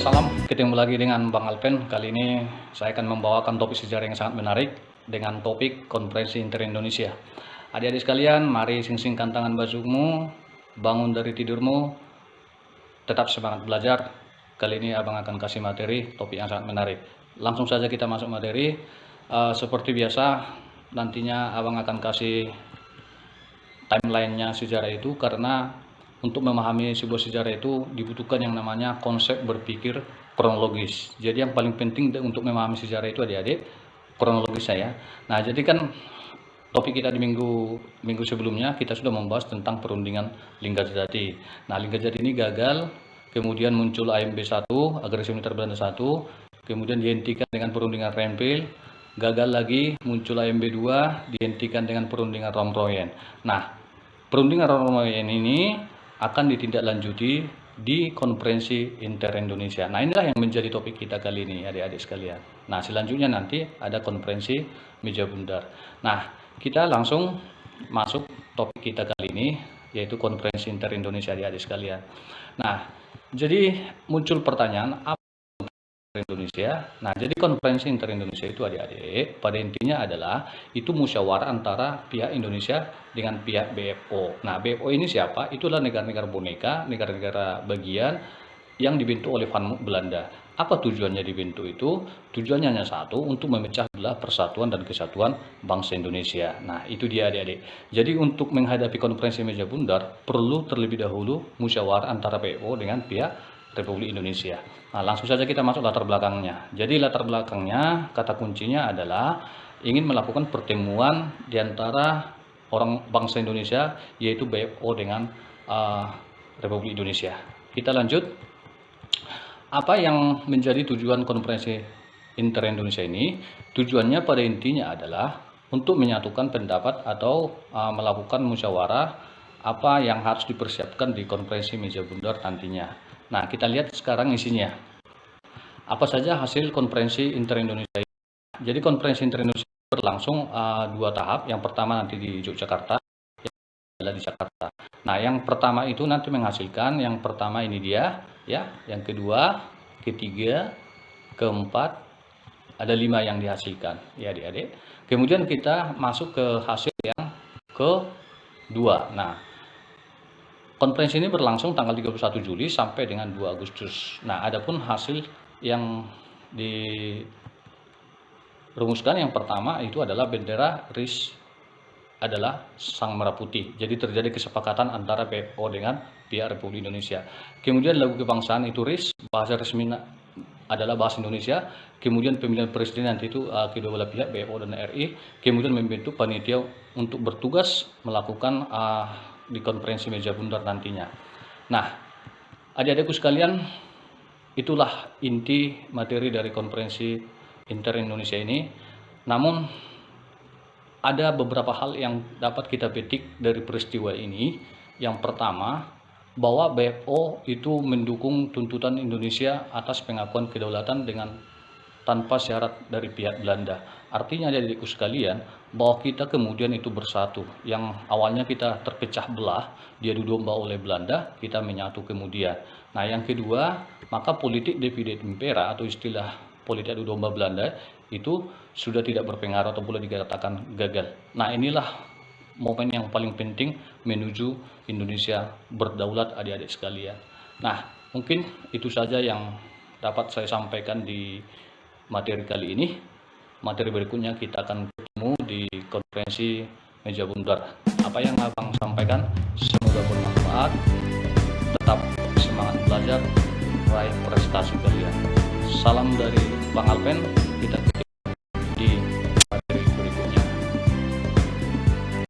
Salam, ketemu lagi dengan Bang Alpen. Kali ini saya akan membawakan topik sejarah yang sangat menarik dengan topik Konferensi Inter-Indonesia. Adik-adik sekalian, mari sing-singkan tangan basuhmu, bangun dari tidurmu, tetap semangat belajar. Kali ini Abang akan kasih materi topik yang sangat menarik. Langsung saja kita masuk materi. Seperti biasa, nantinya Abang akan kasih timelinenya sejarah itu, karena untuk memahami sebuah sejarah itu dibutuhkan yang namanya konsep berpikir kronologis. Jadi yang paling penting untuk memahami sejarah itu adik-adik kronologis saya. Nah, jadi kan topik kita di minggu sebelumnya kita sudah membahas tentang perundingan Linggarjati. Nah, Linggarjati ini gagal, kemudian muncul AMB 1, agresi militer Belanda 1, kemudian dihentikan dengan perundingan Rempel, gagal lagi, muncul AMB 2, dihentikan dengan perundingan Romroyen. Nah, perundingan Romroyen ini akan ditindaklanjuti di Konferensi Inter-Indonesia. Nah, inilah yang menjadi topik kita kali ini, adik-adik sekalian. Nah, selanjutnya nanti ada Konferensi Meja Bundar. Nah, kita langsung masuk topik kita kali ini, yaitu Konferensi Inter-Indonesia, adik-adik sekalian. Nah, jadi muncul pertanyaan, apa Indonesia? Nah, jadi Konferensi Inter-Indonesia itu adik-adik pada intinya adalah itu musyawarah antara pihak Indonesia dengan pihak BFO. Nah, BFO ini siapa? Itulah negara-negara boneka, negara-negara bagian yang dibentuk oleh Van Belanda. Apa tujuannya dibentuk itu? Tujuannya hanya satu, untuk memecah belah persatuan dan kesatuan bangsa Indonesia. Nah, itu dia adik-adik. Jadi untuk menghadapi Konferensi Meja Bundar perlu terlebih dahulu musyawarah antara BFO dengan pihak Republik Indonesia. Nah, langsung saja kita masuk latar belakangnya. Jadi latar belakangnya, kata kuncinya adalah ingin melakukan pertemuan di antara orang bangsa Indonesia, yaitu BFO dengan Republik Indonesia. Kita lanjut. Apa yang menjadi tujuan Konferensi Inter-Indonesia ini? Tujuannya pada intinya adalah untuk menyatukan pendapat atau melakukan musyawarah apa yang harus dipersiapkan di Konferensi Meja Bundar nantinya. Nah, kita lihat sekarang isinya. Apa saja hasil Konferensi Inter-Indonesia ini? Jadi Konferensi Inter-Indonesia berlangsung 2 tahap. Yang pertama nanti di Yogyakarta, yang adalah di Jakarta. Nah, yang pertama itu nanti menghasilkan, yang pertama ini dia, ya. Yang kedua, ketiga, keempat, ada 5 yang dihasilkan, ya adik-adik. Kemudian kita masuk ke hasil yang kedua. Nah, konferensi ini berlangsung tanggal 31 Juli sampai dengan 2 Agustus. Nah, adapun hasil yang dirumuskan yang pertama itu adalah bendera RIS adalah Sang Merah Putih. Jadi terjadi kesepakatan antara BFO dengan pihak Republik Indonesia. Kemudian lagu kebangsaan itu RIS, bahasa resmi adalah bahasa Indonesia. Kemudian pemilihan presiden nanti itu kedua belah pihak BFO dan RI. Kemudian membentuk panitia untuk bertugas melakukan di Konferensi Meja Bundar nantinya. Nah, adik-adikku sekalian, itulah inti materi dari Konferensi Inter-Indonesia ini. Namun ada beberapa hal yang dapat kita petik dari peristiwa ini. Yang pertama, bahwa BFO itu mendukung tuntutan Indonesia atas pengakuan kedaulatan dengan tanpa syarat dari pihak Belanda. Artinya adik-adikku sekalian, bahwa kita kemudian itu bersatu. Yang awalnya kita terpecah belah, diadu domba oleh Belanda, kita menyatu kemudian. Nah, yang kedua, maka politik divide impera atau istilah politik adu domba Belanda itu sudah tidak berpengaruh atau boleh dikatakan gagal. Nah, inilah momen yang paling penting menuju Indonesia berdaulat, adik-adik sekalian. Nah, mungkin itu saja yang dapat saya sampaikan di materi kali ini. Materi berikutnya kita akan ketemu di Konferensi Meja Bundar. Apa yang Abang sampaikan semoga bermanfaat. Tetap semangat belajar, raih prestasi kalian. Salam dari Bang Alpen. Kita